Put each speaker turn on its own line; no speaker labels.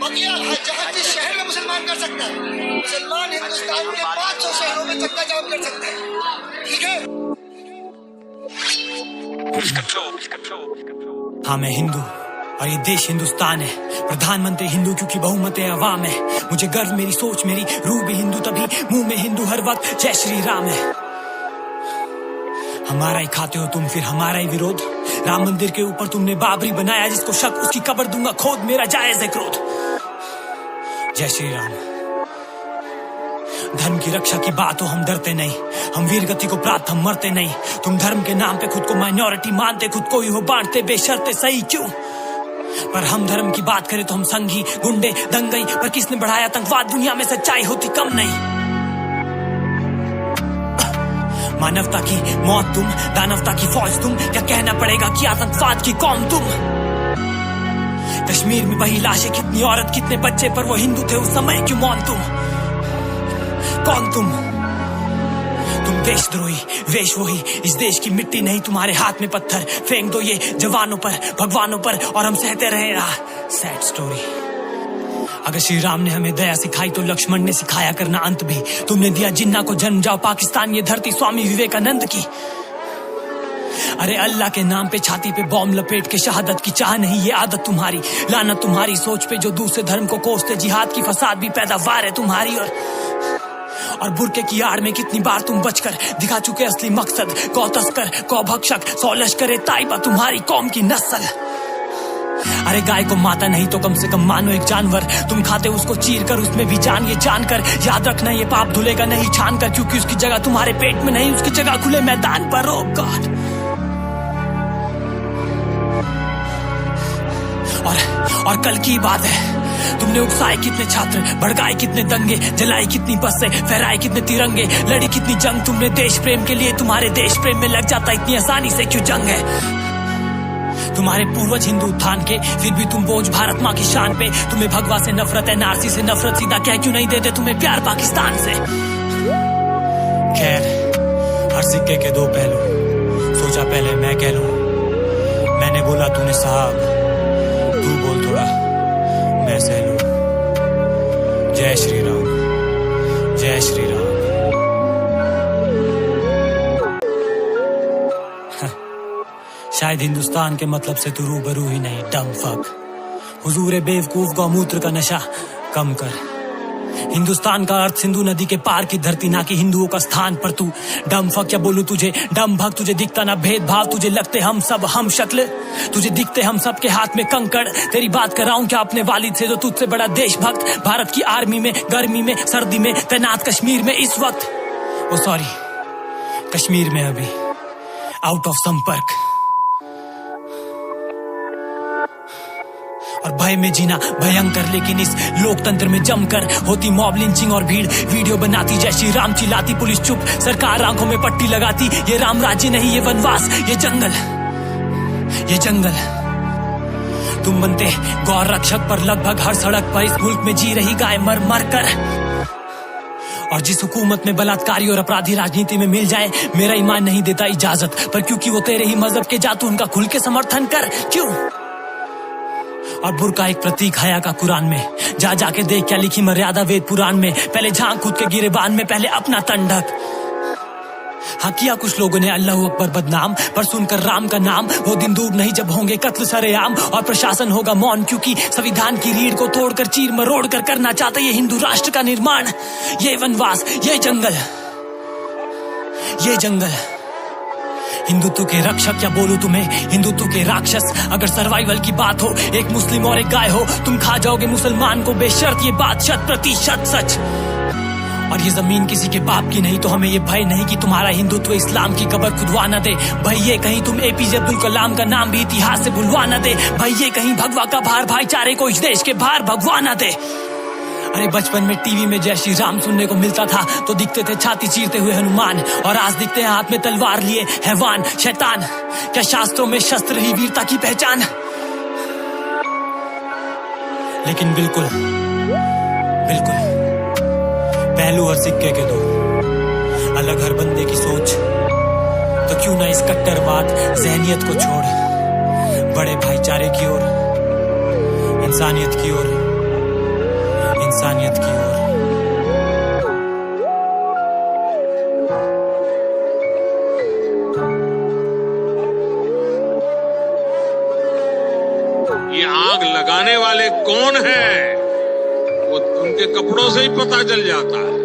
बकिया जहाँ जिस शहर में मुसलमान कर सकता है, मुसलमान हिंदुस्तान के 500 शहरों में चक्का जाम कर सकते हैं। ठीक है।
हाँ, मैं हिंदू और ये देश हिंदुस्तान है। प्रधानमंत्री हिंदू क्योंकि बहुमत अवाम है। मुझे गर्व मेरी सोच मेरी रूह भी हिंदू, तभी मुंह में हिंदू हर वक्त जय श्री राम है। हमारा ही खाते हो तुम, फिर हमारा ही विरोध। राम मंदिर के ऊपर तुमने बाबरी बनाया, जिसको शक उसकी कब्र दूंगा खोद, मेरा जायज है क्रोध। जय श्री राम। धर्म की रक्षा की बात हो हम डरते नहीं, हम वीर गति को प्राप्त हम मरते नहीं। तुम धर्म के नाम पे खुद को माइनॉरिटी मानते, खुद को ही हो बांटते बेशर्ते, सही क्यों? पर हम धर्म की बात करें तो हम संघी गुंडे दंगई, पर किसने बढ़ाया आतंकवाद? दुनिया में सच्चाई होती कम नहीं। मानवता की मौत तुम, दानवता की फौज तुम, क्या कहना पड़ेगा कि आतंकवाद की कौम तुम। कश्मीर में वही लाशें, कितनी औरत कितने बच्चे, पर वो हिंदू थे उस समय, क्यों मौन तुम? कौन तुम देशद्रोही वेश वही, इस देश की मिट्टी नहीं तुम्हारे हाथ में पत्थर, फेंक दो ये जवानों पर भगवानों पर और हम सहते रहे। Sad story. अगर श्री राम ने हमें दया सिखाई तो लक्ष्मण ने सिखाया करना अंत भी। तुमने दिया जिन्ना को जन्म, जाओ पाकिस्तान ये धरती स्वामी विवेकानंद की। अरे अल्लाह के नाम पे छाती पे बॉम्ब लपेट के शहादत की चाह नहीं, ये आदत तुम्हारी। लानत तुम्हारी सोच पे जो दूसरे धर्म को कोसते, जिहाद की फसाद भी पैदावार है तुम्हारी। और बुरके की आड़ में कितनी बार तुम बचकर दिखा चुके असली मकसद। कौ तस्कर कौ भक्षक सौ लश्कर ताइबा तुम्हारी कौम की नस्ल। अरे गाय को माता नहीं तो कम से कम मानो एक जानवर, तुम खाते उसको चीर कर उसमें भी जान। ये जानकर याद रखना ये पाप धुलेगा नहीं छान कर, क्योंकि उसकी जगह तुम्हारे पेट में नहीं, उसकी जगह खुले मैदान पर। ओ गॉड। और कल की बात है, तुमने उकसाए कितने छात्र, भड़काए कितने दंगे, जलाए कितनी बसें, फहराए कितने तिरंगे, लड़ी कितनी जंग तुमने देश प्रेम के लिए। तुम्हारे देश प्रेम में लग जाता इतनी आसानी से क्यों जंग है? तुम्हारे पूर्वज हिंदू उत्थान के, फिर भी तुम बोझ भारत माँ की शान पे। तुम्हें भगवा से नफरत है, नारसी से नफरत, सीधा कह क्यों नहीं देते तुम्हें प्यार पाकिस्तान से? खैर, हर सिक्के के दो पहलू, सोचा पहले मैं कह लूं। मैंने बोला तूने साहब, तू बोल थोड़ा मैं सह लूं। जय श्री राम, जय श्री राम। शायद हिंदुस्तान के मतलब से तू रूबरू ही नहीं, डम फक। हुजूर बेवकूफ गौमूत्र का नशा कम कर। हिंदुस्तान का अर्थ सिंधु नदी के पार की धरती, ना कि हिंदुओं का स्थान पर तू डम फक। क्या बोलूं तुझे डम भक्त, तुझे दिखता ना भेदभाव, तुझे लगते हम सब हम शक्ल, तुझे दिखते हम सब के हाथ में कंकड़। तेरी बात कर रहा हूं क्या अपने वालिद से जो तुझसे बड़ा देशभक्त, भारत की आर्मी में गर्मी में सर्दी में तैनात कश्मीर में इस वक्त। ओ सॉरी, कश्मीर में अभी आउट ऑफ संपर्क। और भय में जीना भयंकर, लेकिन इस लोकतंत्र में जमकर होती मॉब लिंचिंग और भीड़ वीडियो बनाती, जय श्री राम चिल्लाती, पुलिस चुप, सरकार आंखों में पट्टी लगाती। ये राम राज्य नहीं ये वनवास, ये जंगल, ये जंगल। तुम बनते गौ रक्षक पर लगभग हर सड़क पर इस मुल्क में जी रही गाय मर मर कर। और जिस हुकूमत में बलात्कारी और अपराधी राजनीति में मिल जाए, मेरा ईमान नहीं देता इजाजत, पर क्योंकि वो तेरे ही मजहब के जातू, उनका खुल के समर्थन कर। क्यों? और बुर्का एक प्रतीक हया का कुरान में, जा जाके देख क्या लिखी मर्यादा वेद पुराण में। पहले झांक खुद के गिरेबान में, पहले अपना तन ढक। हाँ किया कुछ लोगों ने अल्लाह अकबर बदनाम, पर सुनकर राम का नाम वो दिन दूर नहीं जब होंगे कत्ल सरेआम और प्रशासन होगा मौन, क्योंकि संविधान की रीढ़ को तोड़कर चीर मरोड़ कर करना चाहते ये हिंदू राष्ट्र का निर्माण। ये वनवास, ये जंगल, ये जंगल। हिंदुत्व के रक्षक क्या बोलूं तुम्हें, हिंदुत्व के राक्षस। अगर सर्वाइवल की बात हो, एक मुस्लिम और एक गाय हो, तुम खा जाओगे मुसलमान को बेशर्त, ये बात 100% सच। और ये जमीन किसी के बाप की नहीं, तो हमें ये भय नहीं कि तुम्हारा हिंदुत्व इस्लाम की कब्र खुदवा न दे। भाई ये कहीं तुम एपीजे अब्दुल कलाम का नाम भी इतिहास से भुलवा न दे। भाई ये कहीं भगवा का भार भाईचारे को इस देश के बाहर भगवा न दे। अरे बचपन में टीवी में जय श्री राम सुनने को मिलता था तो दिखते थे छाती चीरते हुए हनुमान, और आज दिखते हैं हाथ में तलवार लिए हैवान शैतान। क्या शास्त्रों में शस्त्र ही वीरता की पहचान? लेकिन बिल्कुल बिल्कुल पहलू और सिक्के के दो अलग, हर बंदे की सोच। तो क्यों ना इस कट्टरवाद जहनियत को छोड़ बड़े भाईचारे की ओर, इंसानियत की ओर
आग लगाने वाले कौन हैं वो उनके कपड़ों से ही पता चल जाता है।